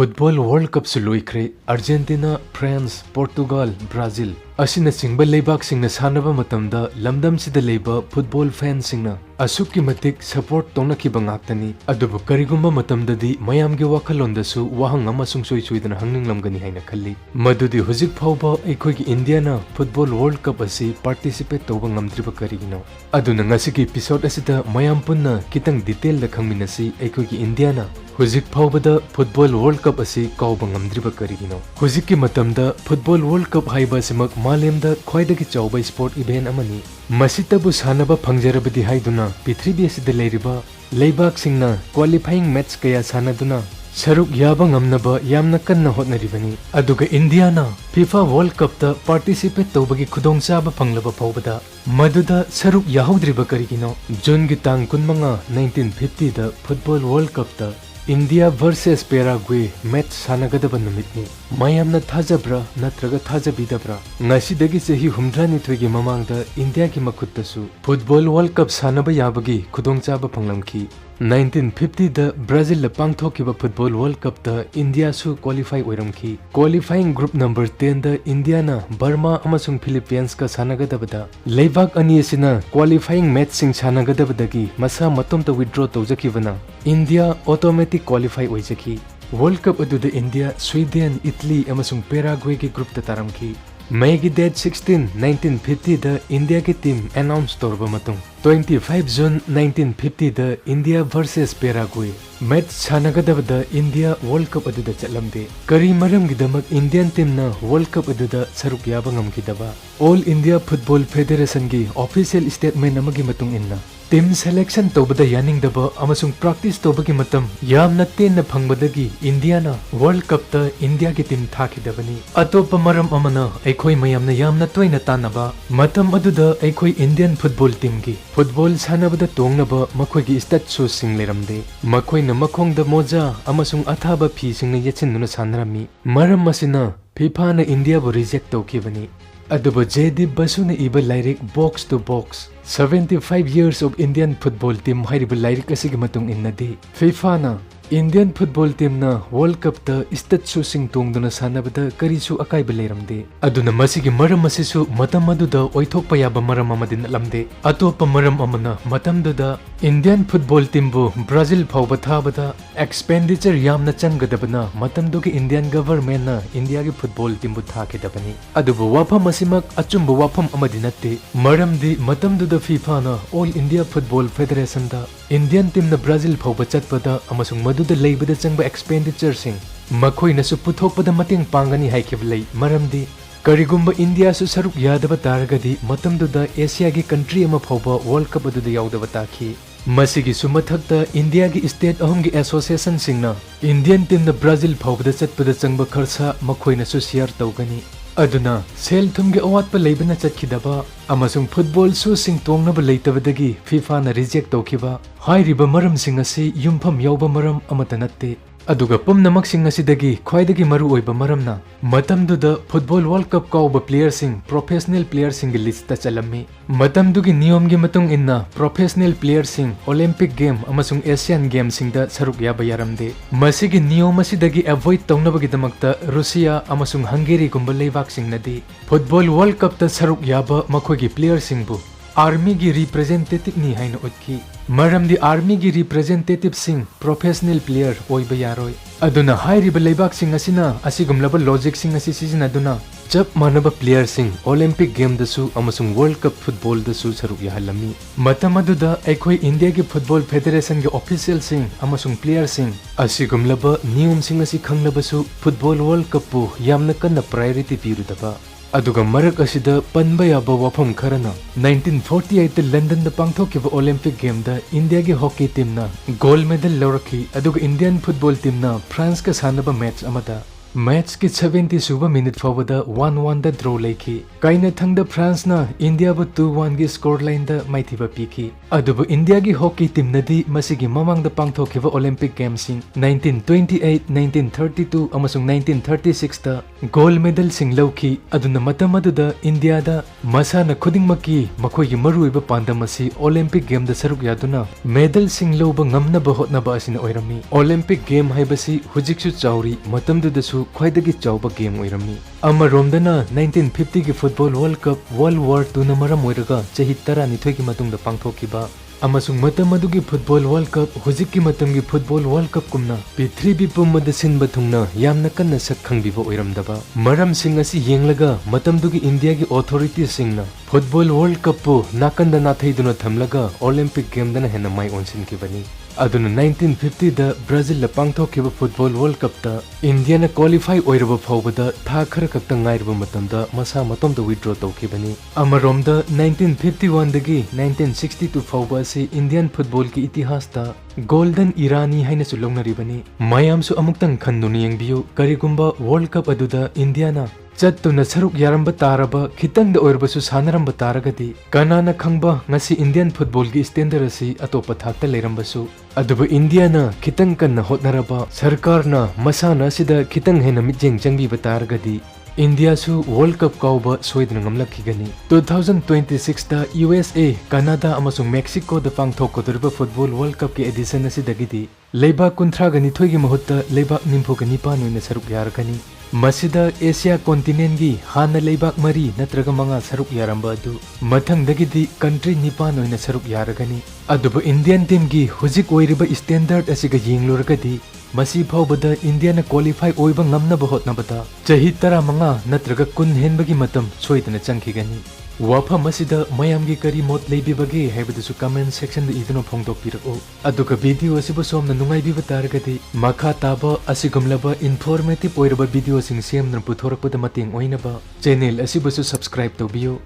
Football World Cup suluikre Argentina, France, Portugal, Brazil asina singba leibak singna sanaba matamda lamdam sida leiba football fans singna asukki matik support tongna ki bangaktani adubu karigumba matamdadi mayam ge wakhalondasu wahang amasung soisuidana hangning lamgani haina khalli madudi Hujikphaoba ekhoi gi India na football world cup asi participate toba ngamdriba karigeno aduna ngasigi episode asida mayam punna kitang detail da khangminasi ekhoi gi India na Hujikphaoba football world cup asi Kaoba Ngamdriba Karigeno hujikki matamda football world cup haiba simak malemda khwaidagi chauba sport event amani masitabu sanaba phangjarabadi haiduna prithribi asida leiriba leibak singna qualifying match kaya sanaduna saruk yaba ngamnaba yamna kanna hotnaribani aduga India na FIFA World Cup ta participate tobagi khudongchaba phanglaba phawbada maduda saruk yahodriba karigino June gi tang 19 1950 da football world cup ta India versus Paraguay match sanagadaba numitni mayamna thajabra natraga thajabidabra ngasidagi chahi humdrani thoigi mamangda India ki makhuttasu football world cup sanaba yabagi khudongchaba phanglamki 1950 da Brazil la pangthokiba football world cup ta India su qualify oiramki qualifying group number 10 da India na Burma amasung Philippines ka sanagadabada leibak ani asina qualifying match sing sanagadabadagi masa matom ta withdraw tawjakibana India automatic qualify oijaki World Cup aduda India Sweden Italy amasung Paraguay ki group ta taramki May ki date 16 1950 da India ki team announce torba matung 25 June 1950 da India versus Paraguay match sanagadabada India World Cup aduda chatlamde kari maram gidamak Indian team na World Cup aduda saruk yaba ngamkidaba All India Football Federation gi official statement amagi matung inna team selection tobada yaningdaba amasung practice tobagi matam yamna tenna phangbadagi India na World Cup ta India gi team thakidabani atopa maram amana aikhoi mayamna yamna toina tanaba matam aduda aikhoi Indian football team gi football sanabada tongnaba makhoi gi stat shoes sing leramde makhoi na makhongda moja amasung athaba phi singna yachinuna sanrami maram masina FIFA na India bu reject tokibani aduba Jaydeep Basu na iba lyric box to box 75 years of Indian football team hairiba lyric asigi matung innadi FIFA na Indian football team na World Cup ta stat shooting tongduna sanabada karisu akaiba leiramde aduna masigi maram asisu matam aduda oithokpa yaba maram amadin lamde atopa maram amana matamduda Indian football team bu Brazil phawba thabada expenditure yamna changadabana matamdugi Indian government na India gi football team bu thakidabani adubu wafam asimak achumbu wafam amadinatte maramdi matamduda FIFA na All India Football Federation da Indian team na Brazil phawba chatpada amasung maduda leibada changba expenditure sing makhoi na su puthokpada mating pangani haikibulai maramdi karigumba India su saruk yadaba taragadi matamduda Asia gi country ama phawba World Cup aduda yaudaba takhi masigi sumathakta India gi state ahum gi association singna Indian team na Brazil phawbada chatpada changba kharsa makhoi na su share tawgani aduna sel thumge awatpa leibana chatkidaba amasung football su sing tongnaba leitabadagi FIFA na reject tawkiba hairiba maram sing asi yumpham yauba maram amata natte aduga pumnamak sing asidagi khwaidagi maru oiba maramna matamduda football world cup kauba player sing professional player sing list ta chalammi matamdugi niyom gi matung inna professional player sing Olympic game amasung Asian game sing da saruk yaba yaramde masigi niyom asidagi avoid tawnabagi damakta Russia amasung Hungary gumba leibak sing nadi football world cup ta saruk yaba makhogi player sing bu army gi representative ni haina otki maramdi army gi representative sing professional player oiba yaroi aduna hairiba leibak sing asina asigumlaba logic sing asi sizinaduna jab manaba player sing Olympic game dasu amasung World Cup football dasu saruk yahalami matamaduda aikhoi India gi football federation gi official sing amasung player sing asigumlaba niyom sing asi khanglabasu football World Cup bu yamna kanna priority pirudaba aduga marak asida panba yaba wafam kharana 1948 ta London da pangthokiba Olympic game da India gi hockey team na gold medal lawraki aduga Indian football team na France ka sanaba match amada match की 70 सुबह minute फावदा 1-1 दा draw Lekhi काइना थंग the France ना India बु 2-1 की score line दा माइथिबा पीखी अदुबु India की hockey team नदी मसिगी ममांग दा पांगथोखिबा ओलंपिक गेम्स सिंग 1928 1932 अमसुंग 1936 दा गोल्ड मेडल सिंग लौखी अदुना मतम अदुदा इंडिया दा मसाना खुदिंगमकी मखोयगी मरुइबा पांदम असि ओलंपिक गेम दा सरुक यादुना मेडल सिंग लौबा ngamnaba hotnaba asina oirami Olympic game हाइबसी हुजिकसु चाउरी मतमदुदसु ख्वाइदगी चाउबा गेम ओइरमी अमरोमदना 1950 की football world cup world war 2 ना मरम ओइरगा चही 12 की मतुंगदा पांगथोखिबा अमसुंग मतम अदुगी फुटबॉल वर्ल्ड कप हुजिककी मतमगी फुटबॉल वर्ल्ड कप कुमना पृथ्वी पुमदा सिनबा थुंगना यामना कन्ना सक खंगबिबा ओइरमदबा मरम सिंग असि येंगलगा मतमदुगी इंडिया की अथॉरिटी सिंगना फुटबॉल वर्ल्ड कप पु नाकंदा नाथैदुना थमलगा ओलंपिक गेम दना हेना माइ ओनसिनकिबनी अदुना 1950 दा ब्राजील पांगथोखिबा फुटबॉल वर्ल्ड कप ता इंडिया ना क्वालिफाई ओइरबा फावबदा था खर खक्ता ngairba matamda masa matomda withdraw tawkhibani amaromda 1951 dagi 1962 फावबा से इंडियन फुटबॉल की इतिहास ता गोल्डन इरानी हाइना सु लौनरिबनी मायाम सु अमुक्तंग खंदुनी यंगबियो करिगुंबा वर्ल्ड कप अदुदा इंडिया ना चत्तुना सरुक यारंबा तारबा खितंग the ओइरबसु सानरंबा तारगदी Kanana खंगबा ngasi Indian football की स्टैंडर्ड असि अतोपा थाकता लेरंबसु अदुबु इंडिया ना खितंग कन्ना होतनरबा सरकार ना मसाना सिदा खितंग हेना मिजेंग चंगबी तारगदी इंडिया सु वर्ल्ड कप काउबा सोइदन ngamlakigani 2026 ता USA कनाडा अमसुंग मेक्सिको द पांगथोकदुरबा फुटबॉल वर्ल्ड कप के एडिशन असिदगिदी लेबा 39 की महत्ता लेबा 94 ओइना सरुक यारगनी मसिदा एशिया कॉन्टिनेंट की हाना लेबाक मरी नत्रगा मंगा सरुक यारंबा अदु मथंगदगिदी कंट्री 9 ओइना सरुक यारगनी अदुबु इंडियन टीम की हुजिक ओइरिबा स्टैंडर्ड असिगा येंगलुरगदी मसी फावबदा इंडिया ना क्वालिफाई ओइबा ngamnaba hotnabada chahi 15 नत्रगा 10 हेनबगी मतम सोइदना चंखिगनी वाफम असिदा मयामगी करी मोत लेबिबगे हैबदसु कमेंट सेक्शन द इदनो फोंगदोकपिरको अदुका वीडियो असिबु सोमना नुंगाइबिबा तारगदी मखा ताबा असिगुमलबा इन्फॉर्मेटिव ओइरबा वीडियो सिंग सेमना पुथोरकपदा मतेंग ओइनबा चैनल असिबुसु सब्सक्राइब तौबियो।